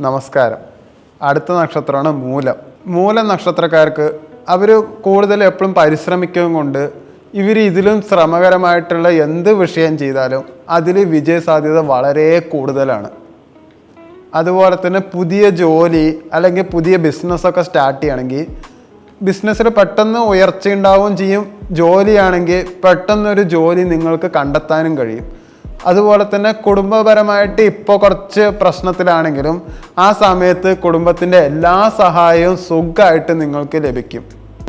നമസ്കാരം. അടുത്ത നക്ഷത്രമാണ് മൂലം. മൂലം നക്ഷത്രക്കാർക്ക് അവർ കൂടുതൽ എപ്പോഴും പരിശ്രമിക്കുകയും കൊണ്ട് ഇവർ ഇതിലും ശ്രമകരമായിട്ടുള്ള എന്ത് വിഷയം ചെയ്താലും അതിൽ വിജയസാധ്യത വളരെ കൂടുതലാണ്. അതുപോലെ തന്നെ പുതിയ ജോലി അല്ലെങ്കിൽ പുതിയ ബിസിനസ്സൊക്കെ സ്റ്റാർട്ട് ചെയ്യുകയാണെങ്കിൽ ബിസിനസ്സിൽ പെട്ടെന്ന് ഉയർച്ച ഉണ്ടാവുകയും ചെയ്യും. ജോലിയാണെങ്കിൽ പെട്ടെന്നൊരു ജോലി നിങ്ങൾക്ക് കണ്ടെത്താനും കഴിയും. അതുപോലെ തന്നെ കുടുംബപരമായിട്ട് ഇപ്പോൾ കുറച്ച് പ്രശ്നത്തിലാണെങ്കിലും ആ സമയത്ത് കുടുംബത്തിൻ്റെ എല്ലാ സഹായവും സുഖമായിട്ട് നിങ്ങൾക്ക് ലഭിക്കും.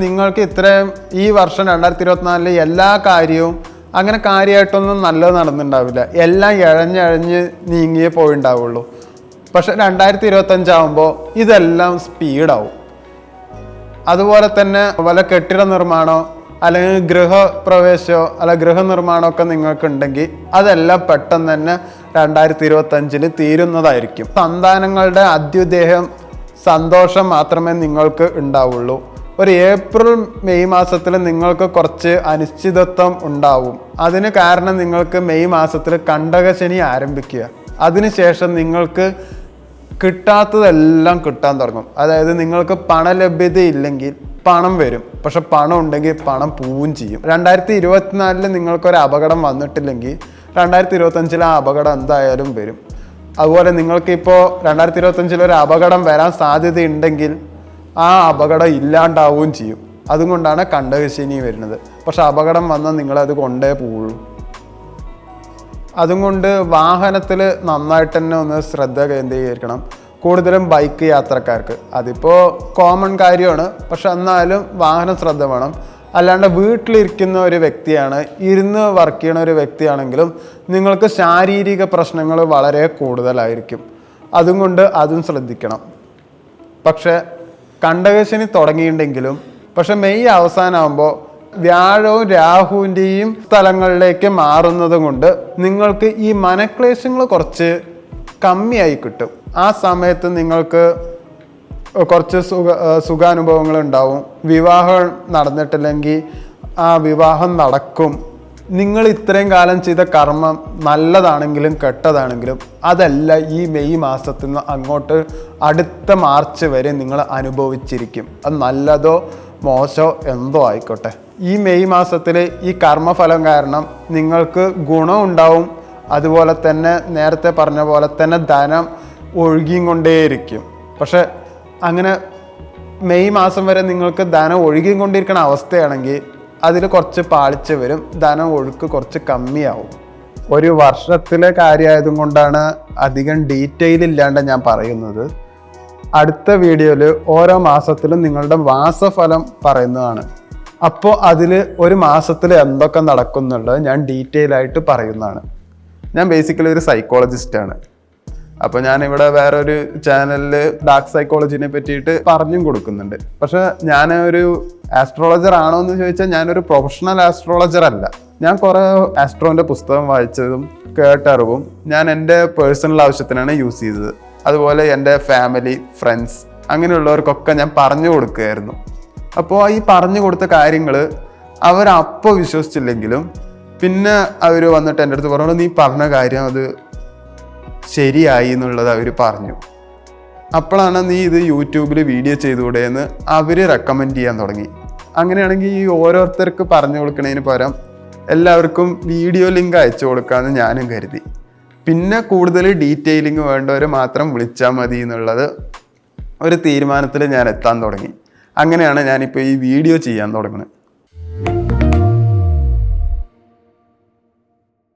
നിങ്ങൾക്ക് ഇത്രയും ഈ വർഷം 2024 എല്ലാ കാര്യവും അങ്ങനെ കാര്യമായിട്ടൊന്നും നല്ലത് നടന്നിട്ടുണ്ടാവില്ല. എല്ലാം ഇഴഞ്ഞഴഞ്ഞ് നീങ്ങിയേ പോയിണ്ടാവുള്ളൂ. പക്ഷെ 2025 ആകുമ്പോൾ ഇതെല്ലാം സ്പീഡാവും. അതുപോലെ തന്നെ വല്ല കെട്ടിട നിർമ്മാണമോ അല്ലെങ്കിൽ ഗൃഹപ്രവേശമോ അല്ല ഗൃഹനിർമ്മാണമൊക്കെ നിങ്ങൾക്കുണ്ടെങ്കിൽ അതെല്ലാം പെട്ടെന്ന് തന്നെ 2025 തീരുന്നതായിരിക്കും. സന്താനങ്ങളുടെ അത്യുദ്ദേഹം സന്തോഷം മാത്രമേ നിങ്ങൾക്ക് ഉണ്ടാവുള്ളൂ. ഒരു ഏപ്രിൽ മെയ് മാസത്തിൽ നിങ്ങൾക്ക് കുറച്ച് അനിശ്ചിതത്വം ഉണ്ടാവും. അതിന് കാരണം നിങ്ങൾക്ക് മെയ് മാസത്തിൽ കണ്ടകശനി ആരംഭിക്കുക. അതിനുശേഷം നിങ്ങൾക്ക് കിട്ടാത്തതെല്ലാം കിട്ടാൻ തുടങ്ങും. അതായത് നിങ്ങൾക്ക് പണലഭ്യത ഇല്ലെങ്കിൽ പണം വരും, പക്ഷെ പണം ഉണ്ടെങ്കിൽ പണം പോവുകയും ചെയ്യും. 2024 നിങ്ങൾക്കൊരു അപകടം വന്നിട്ടില്ലെങ്കിൽ 2025 ആ അപകടം എന്തായാലും വരും. അതുപോലെ നിങ്ങൾക്കിപ്പോൾ 2025 ഒരു അപകടം വരാൻ സാധ്യതയുണ്ടെങ്കിൽ ആ അപകടം ഇല്ലാണ്ടാവുകയും ചെയ്യും. അതുകൊണ്ടാണ് കണ്ടകശനി വരുന്നത്. പക്ഷെ അപകടം വന്നാൽ നിങ്ങളത് കൊണ്ടേ പോവുള്ളൂ. അതുകൊണ്ട് വാഹനത്തിൽ നന്നായിട്ട് തന്നെ ഒന്ന് ശ്രദ്ധ കേന്ദ്രീകരിക്കണം. കൂടുതലും ബൈക്ക് യാത്രക്കാർക്ക് അതിപ്പോൾ കോമൺ കാര്യമാണ്. പക്ഷെ എന്നാലും വാഹനം ശ്രദ്ധ വേണം. അല്ലാണ്ട് വീട്ടിലിരിക്കുന്ന ഒരു വ്യക്തിയാണ്, ഇരുന്ന് വർക്ക് ചെയ്യുന്ന ഒരു വ്യക്തിയാണെങ്കിലും നിങ്ങൾക്ക് ശാരീരിക പ്രശ്നങ്ങൾ വളരെ കൂടുതലായിരിക്കും. അതുകൊണ്ട് അതും ശ്രദ്ധിക്കണം. പക്ഷെ കണ്ടകശനി തുടങ്ങിയിട്ടുണ്ടെങ്കിലും പക്ഷെ മെയ് അവസാനമാകുമ്പോൾ വ്യാഴവും രാഹുവിൻ്റെയും സ്ഥലങ്ങളിലേക്ക് മാറുന്നത് കൊണ്ട് നിങ്ങൾക്ക് ഈ മനക്ലേശങ്ങൾ കുറച്ച് കമ്മിയായി കിട്ടും. ആ സമയത്ത് നിങ്ങൾക്ക് കുറച്ച് സുഖാനുഭവങ്ങൾ ഉണ്ടാവും. വിവാഹം നടന്നിട്ടില്ലെങ്കിൽ ആ വിവാഹം നടക്കും. നിങ്ങൾ ഇത്രയും കാലം ചെയ്ത കർമ്മം നല്ലതാണെങ്കിലും കെട്ടതാണെങ്കിലും അതല്ല ഈ മെയ് മാസത്തിൽ നിന്ന് അങ്ങോട്ട് അടുത്ത മാർച്ച് വരെ നിങ്ങൾ അനുഭവിച്ചിരിക്കും. അത് നല്ലതോ മോശമോ എന്തോ ആയിക്കോട്ടെ. ഈ മെയ് മാസത്തിൽ ഈ കർമ്മഫലം കാരണം നിങ്ങൾക്ക് ഗുണം ഉണ്ടാവും. അതുപോലെ തന്നെ നേരത്തെ പറഞ്ഞ പോലെ തന്നെ ധനം ഒഴുകിയും കൊണ്ടേയിരിക്കും. പക്ഷെ അങ്ങനെ മെയ് മാസം വരെ നിങ്ങൾക്ക് ധനം ഒഴുകിയും കൊണ്ടിരിക്കുന്ന അവസ്ഥയാണെങ്കിൽ അതിൽ കുറച്ച് പാളിച്ച് വരും. ധനം ഒഴുക്ക് കുറച്ച് കമ്മിയാവും. ഒരു വർഷത്തിലെ കാര്യമായതും കൊണ്ടാണ് അധികം ഡീറ്റെയിൽ ഇല്ലാണ്ട് ഞാൻ പറയുന്നത്. അടുത്ത വീഡിയോയിൽ ഓരോ മാസത്തിലും നിങ്ങളുടെ മാസഫലം പറയുന്നതാണ്. അപ്പോൾ അതിൽ ഒരു മാസത്തിൽ എന്തൊക്കെ നടക്കുന്നുള്ളത് ഞാൻ ഡീറ്റെയിൽ ആയിട്ട് പറയുന്നതാണ്. ഞാൻ ബേസിക്കലി ഒരു സൈക്കോളജിസ്റ്റാണ്. അപ്പോൾ ഞാനിവിടെ വേറൊരു ചാനലിൽ ഡാർക്ക് സൈക്കോളജിനെ പറ്റിയിട്ട് പറഞ്ഞും കൊടുക്കുന്നുണ്ട്. പക്ഷെ ഞാൻ ഒരു ആസ്ട്രോളജർ ആണോ എന്ന് ചോദിച്ചാൽ ഞാനൊരു പ്രൊഫഷണൽ ആസ്ട്രോളജർ അല്ല. ഞാൻ കുറേ ആസ്ട്രോൻ്റെ പുസ്തകം വായിച്ചതും കേട്ടറിവും ഞാൻ എൻ്റെ പേഴ്സണൽ ആവശ്യത്തിനാണ് യൂസ് ചെയ്തത്. അതുപോലെ എൻ്റെ ഫാമിലി, ഫ്രണ്ട്സ് അങ്ങനെയുള്ളവർക്കൊക്കെ ഞാൻ പറഞ്ഞു കൊടുക്കുകയായിരുന്നു. അപ്പോൾ ഈ പറഞ്ഞു കൊടുത്ത കാര്യങ്ങൾ അവരപ്പോൾ വിശ്വസിച്ചില്ലെങ്കിലും പിന്നെ അവർ വന്നിട്ട് എൻ്റെ അടുത്ത് പറഞ്ഞു, നീ പറഞ്ഞ കാര്യം അത് ശരിയായി എന്നുള്ളത് അവർ പറഞ്ഞു. അപ്പോഴാണ് നീ ഇത് യൂട്യൂബിൽ വീഡിയോ ചെയ്തുകൂടെ എന്ന് അവർ റെക്കമെൻഡ് ചെയ്യാൻ തുടങ്ങി. അങ്ങനെയാണെങ്കിൽ ഈ ഓരോരുത്തർക്ക് പറഞ്ഞു കൊടുക്കുന്നതിന് പകരം എല്ലാവർക്കും വീഡിയോ ലിങ്ക് അയച്ചു കൊടുക്കാമെന്ന് ഞാനും കരുതി. പിന്നെ കൂടുതൽ ഡീറ്റെയിലിംഗ് വേണ്ടവർ മാത്രം വിളിച്ചാൽ മതി എന്നുള്ളത് ഒരു തീരുമാനത്തിൽ ഞാൻ എത്താൻ തുടങ്ങി. അങ്ങനെയാണ് ഞാനിപ്പോൾ ഈ വീഡിയോ ചെയ്യാൻ തുടങ്ങുന്നത്.